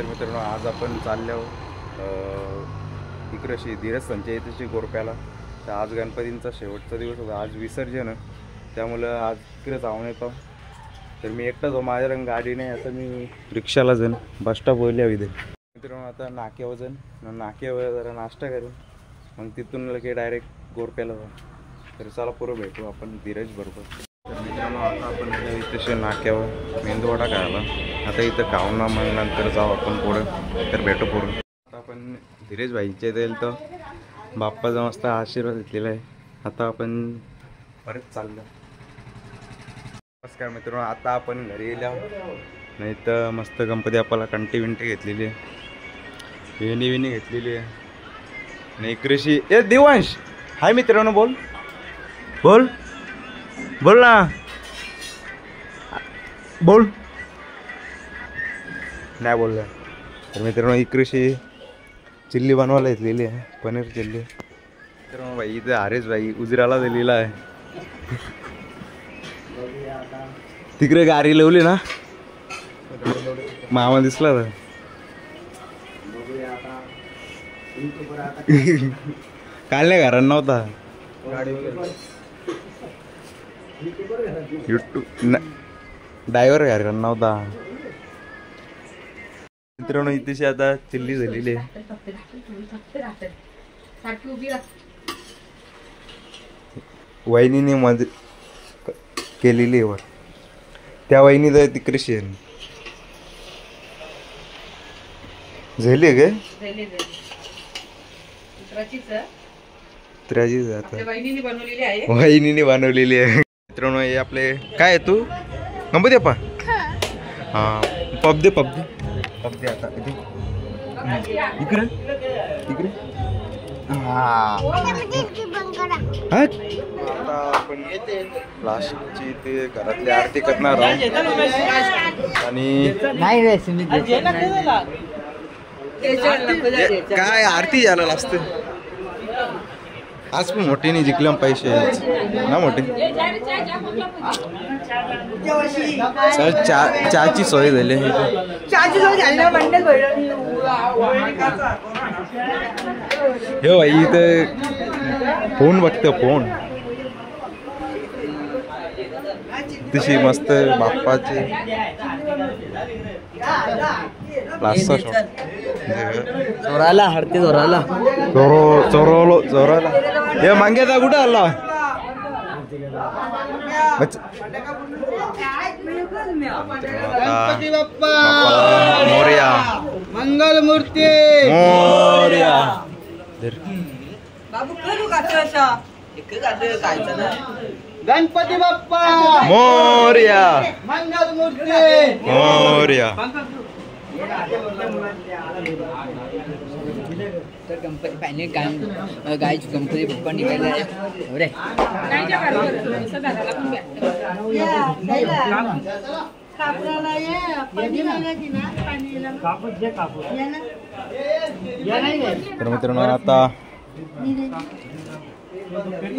तर मित्रांनो आज आपण चाललो इकडे धीरज संचय येथेची गोरप्याला. तर आज गणपतींचा शेवटचा दिवस होता, आज विसर्जन आहे, त्यामुळं आज इकडे जाऊन येतो. तर मी एकटाच हो, माझ्या रंग गाडी नाही, आता मी रिक्षाला जाईन, बस स्टॉप वळल्या इथे. मित्रांनो आता नाक्यावर जाईन, नाक्यावर जरा नाश्ता करेन, मग तिथून लगे डायरेक्ट गोरप्याला जाऊ. तर चला पुरं भेटू आपण धीरज बरोबर. तर मित्रांनो आता आपण इथे नाक्यावर मेंदूवडा खायला, आता इथं खाऊन ना मग नंतर जाऊ आपण पुढं. तर भेटू पुढं. आता आपण धीरज भाईच्या येईल तर बाप्पाचा मस्त आशीर्वाद घेतलेला आहे. आता आपण परत चाललो. नमस्कार मित्रांनो, आता आपण घरी गेलो नाही तर मस्त गणपती बाप्पाला कंटी विंटी घेतलेली आहे, वेणी विणी घेतलेली आहे. नाही कृषी ए देवांश हाय मित्रांनो, बोल बोल बोल ना, बोल. नाही बोललं. तर मित्रांनो ही कृषी चिल्ली बनवायला घेतलेली आहे, पनीर चिल्ली. मित्रांनो भाई इथे हरेश भाई उजराला दिलेला आहे. तिकडे गाडी लावली ना, मामा दिसला तर काल नाही घरात नव्हता, युट्यूब ड्रायव्हर घरात नव्हता. मित्रांनो इथे आता चिल्ली झालेली आहे. वहिनीने मध्ये केलेली आहे, त्या वहिनी तर ती कृषी आहे झाली आहे काय वहिनीने बनवलेली आहे. मित्रांनो हे आपले काय आहे, तू गणपती बाप्पा हां पब दे पब दे पब दे. आता इकडे इकडे हां आता आपण लास्टची ते घरातली आरती करणार आहोत. आणि काय आरती यायला लागते आज पण मोठीने जिंकल्या पैसे ना मोठी. चहाची सोय झाली, हे भाई इथं फोन बघतो, फोन तशी मस्त बाप्पाचे चोराला हरते चोराला चोराला हे मांग्याचा कुठं आला. मोरया मंगल मूर्ती मोरया गणपती बाप्पा मोरया मंगल मूर्ती मोरया. तर गणपती पाहिजे गायची गणपती बाप्पा निघायला तर मित्रांनो आता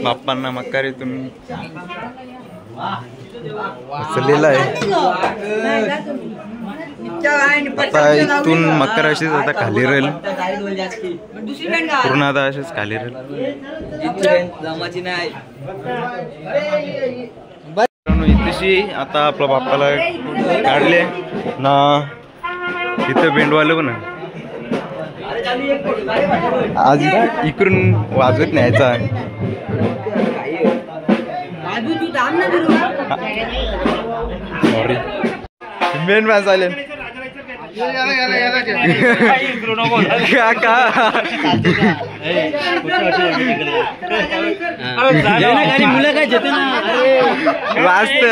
बाप्पांना मक्कारीतून उचललेला आहे. आता इथून मकर अशीच आता खाली राहील पूर्ण, आता अशीच खाली राहील. इथेशी आता आपल्या बाप्पाला काढले ना, इथं बेंडवाले पण आज इकडून वाजवत न्यायचा. मेन मॅच आले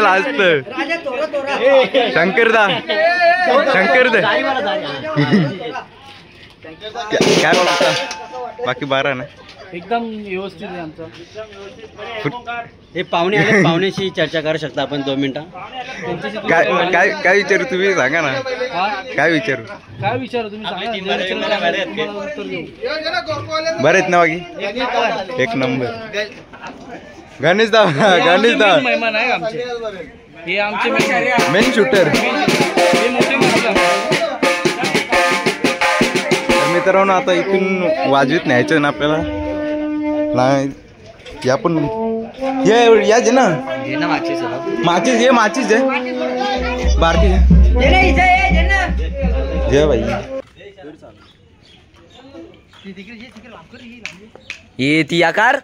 लाजत शंकरदा काय बोलता. बाकी बारा ना एकदम व्यवस्थित आहे आमचं. हे पाहुणे आले, पाहुण्याशी चर्चा करू शकता आपण 2 मिनिटं. काय काय विचारू तुम्ही सांगा ना, काय विचारू तुम्ही सांगा. बरे आहेत ना बाकी एक नंबर. गणेश दा मेहमान आहे आमचे, हे आमचे मेन शूटर. मित्रांनो आता इथून वाजवीत न्यायचं ना आपल्याला. नाही या पण ये याच ना माचीस ये माचीस आहे बारकी जय भाई. ये ती आकार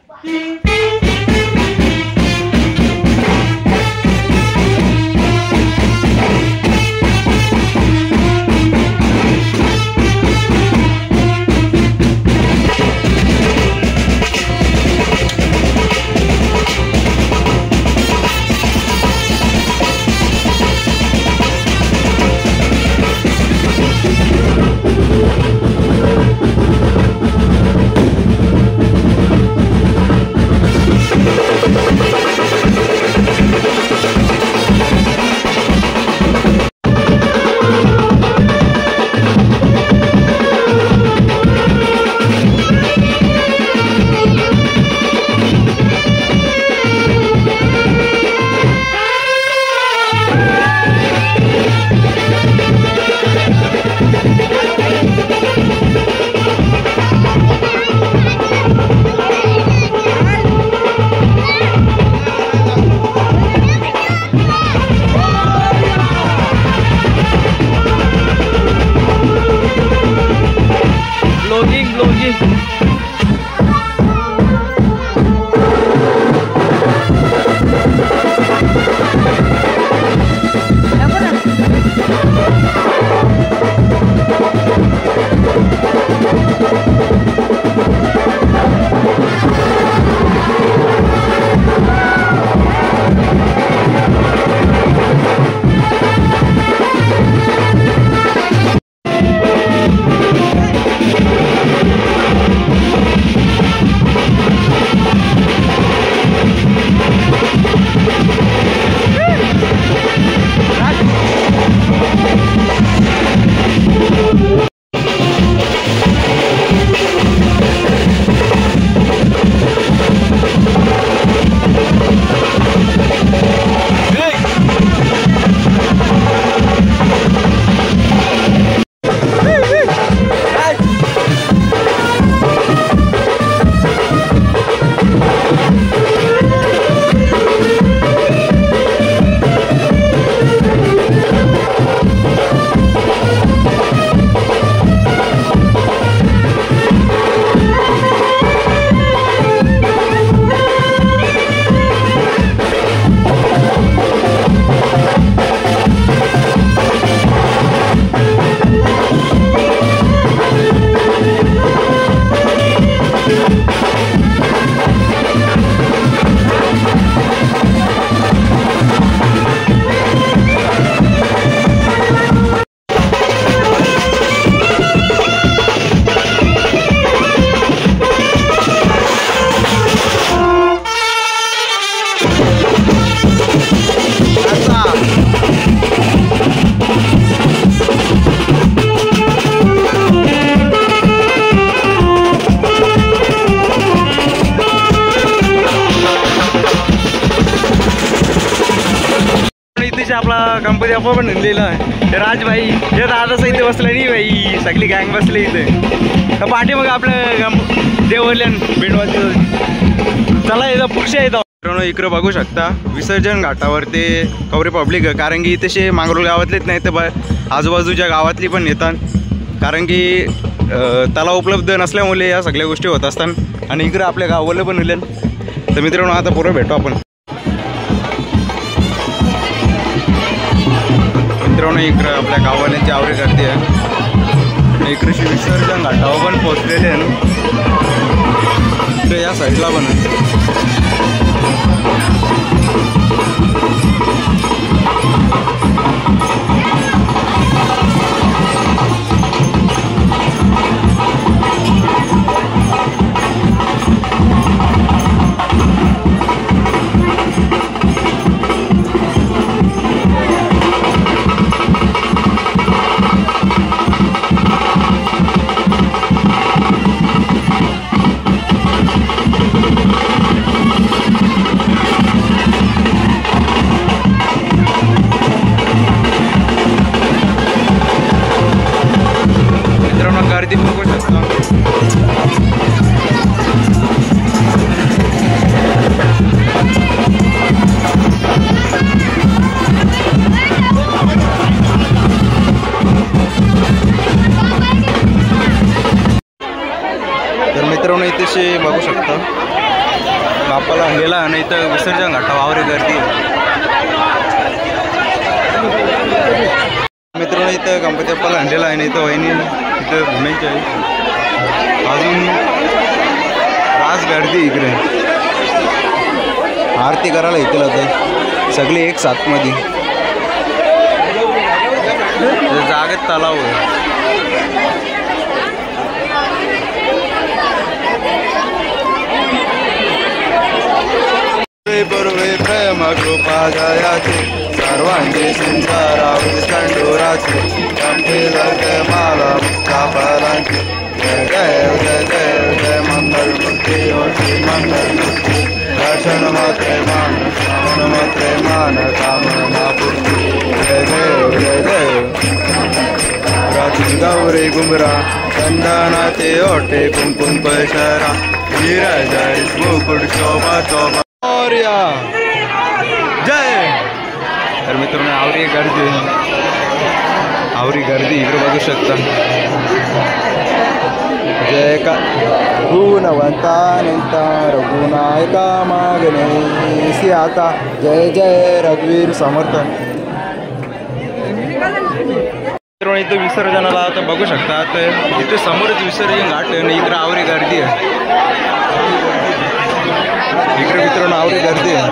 आपला गणपती बाप्पा पण लिहिलेला आहे. राज भाई हे दादाच इथे बसलं नाही भाई, सगळी गँग बसले इथे. पाठी मग आपलं देवल्यान भेटवायचं. चला इथं पुरुष येतं मित्रांनो. इकडं बघू शकता विसर्जन घाटावर ते कवरे पब्लिक आहे, कारण की तसे मांगरोळ गावातलेच नाही तर आजूबाजूच्या गावातली पण येतात, कारण की तलाव उपलब्ध नसल्यामुळे या सगळ्या गोष्टी होत असतात. आणि इकडं आपल्या गावाला पण नेले. तर मित्रांनो आता पुढे भेटू आपण. मित्रांनो इकडं आपल्या गावाल्यांची आवरी करते आहे. इकडे विसर्जन घाटावर पण पोचलेले आहे ना, या साईडला पण मित्रांनो इथे बघू शकता बाप्पाला आणलेला आणि इथं विसर्जन घाटा वावरी गर्दी आहे. मित्रांनो इथं गणपती बाप्पाला आणलेला आहे आणि इथं वहिनी इथं घुमायची आहे. अजून रास गर्दी इकडे आरती करायला येतील आता सगळे एक साथ मध्ये जागेत तलाव आहे. पूर्वे प्रेम कृपा जयाचे सर्वांची संसारावधी खंडोराचे कंठे माला मुक्ताफलांचे जय जय जय जय जय मंगल मूर्ती होती मंगल मूर्ती दर्शन मात्रे मान श्रवण मात्रे मान कामना पूर्ती जय जय जय जय रात्री गौरी गुमरा चंदनाचे ओटे कुंकुम पैशरा जय मुकुट शोभा शोभा जय. तर मित्रांनो आवरी गर्दी इकडे बघू शकता. जय का गुणवंता नंता रघुनायका मागणे आता जय जय रघुवीर समर्थ. मित्रांनो इथं विसर्जनाला आता बघू शकता तर इथे समोरच विसर्जन घाट आणि इकडे आवरी गर्दी आहे. इकडे मित्रांनो आवरी गर्दी आहे.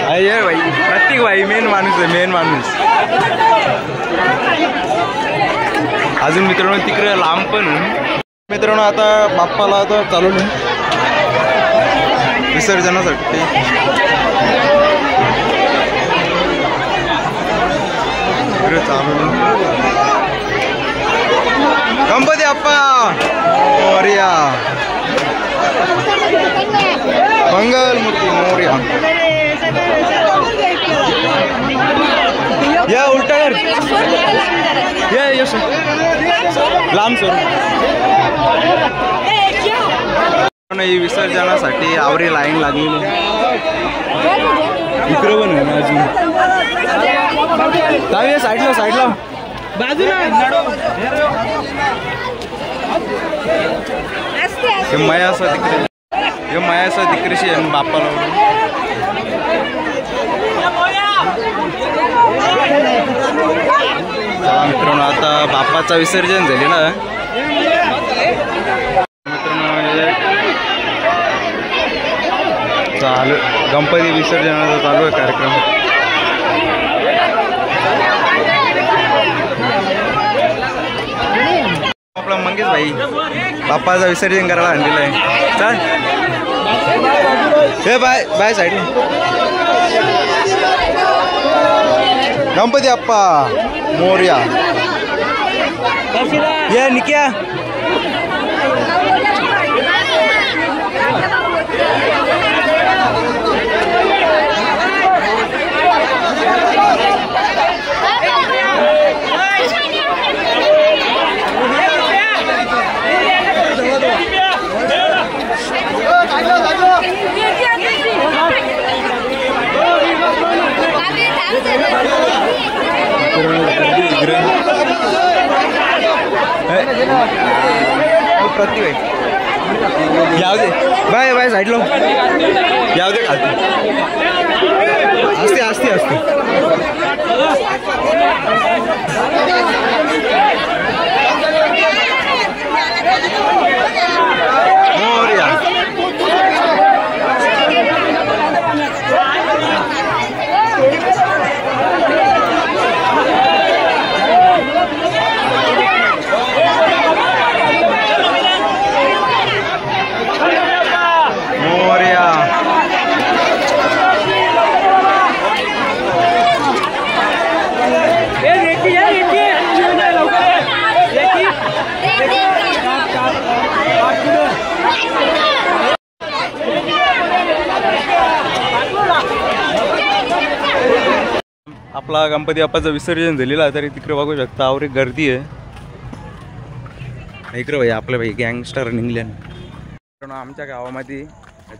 भाई प्रत्येक भाई मेन माणूस आहे मेन माणूस. अजून मित्रांनो तिकडे लांब पण मित्रांनो आता बाप्पाला आता चालवलं विसर्जनासाठी. इकडे चालवलं गणपती बाप्पा मोरया मंगल मूर्ती मोरया. या उलटा कर या यश लांब सर. विसर्जनासाठी आवरी लाईन लागलेली इकडे पण आहे अजून. जाऊया साईडला बाजूला मायासा तिकडेशी आहे बाप्पाला. मित्रांनो आता बाप्पाचा विसर्जन झाले ना मित्रांनो चालू गणपती विसर्जनाचा चालू आहे कार्यक्रम. आपला मंगेश भाई बाप्पाचं विसर्जन करायला आणलेलं आहे. चल हे bye by side. Ganpati Bappa Morya. ये निक्या ಯಾವುದೇ ಬಾಯ್ ಬಾಯ್ ಸೈಡ್ಲು ಯಾವುದೇ ಆಸ್ತಿ ಆಸ್ತಿ ಆಸ್ತಿ ಮೋರಿಯಾ. आपला गणपती बाप्पाचं विसर्जन झालेलं आहे तरी तिकडे बघू शकता आवरी गर्दी आहे. इकडे भाई आपल्या भाई गँगस्टर निघल्यान. आमच्या गावामध्ये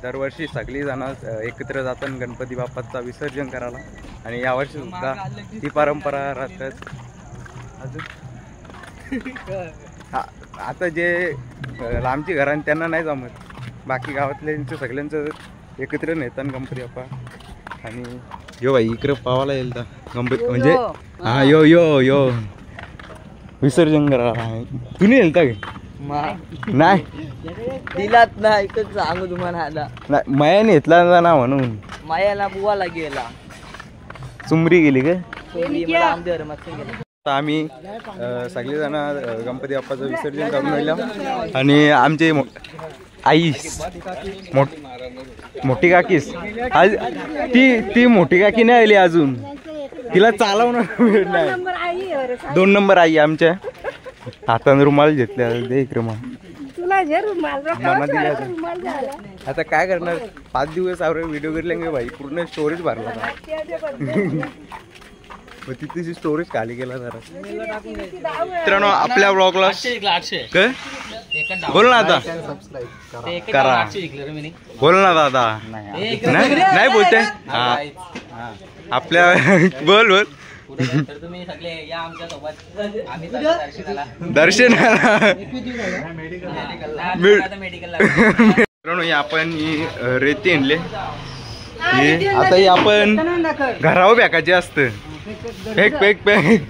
दरवर्षी सगळी जण एकत्र जातात गणपती बाप्पाचा विसर्जन करायला आणि यावर्षी सुद्धा ही परंपरा राहतात. अजून आता जे लांबची घरांनी त्यांना नाही जमत, बाकी गावातल्यांचं सगळ्यांचं एकत्र नेतात गणपती बाप्पा. आणि यो भाई इकडे पावाला येईल का गणपती म्हणजे हा यो यो यो विसर्जन करायला. तुम्ही येईल का नाही दिलात ना इकडे सांगू तुम्हाला आला नाही मायाने घेतला ना म्हणून मायाला बुवाला गेला चुमरी गेली का. मला आमच्या घरात गेला. आता आम्ही सगळेजण गणपती बाप्पाचं विसर्जन करून राहिलो. आणि आमचे आई मोठी काकीस आज ती मोठी काकी नाही आली अजून, तिला चालवणं वेळ नाही. 2 नंबर आई आमच्या हाताने रुमाल घेतल्या दे इकडे मग मामा दिल्या. आता काय करणार 5 दिवस व्हिडिओ करले भाई पूर्ण स्टोरेज भरला मग तिथे स्टोरेज खाली गेला जरा. मित्रांनो आपल्या ब्लॉगला बोल ना आता करा बोल ना दादा. नाही बोलते आपल्या बोल बोल तुम्ही सगळे या आमच्या सोबत दर्शनाला मेडिकल आपण रेती आणले. आता आपण घरावर बॅकाचे असतं फेक फेक फेक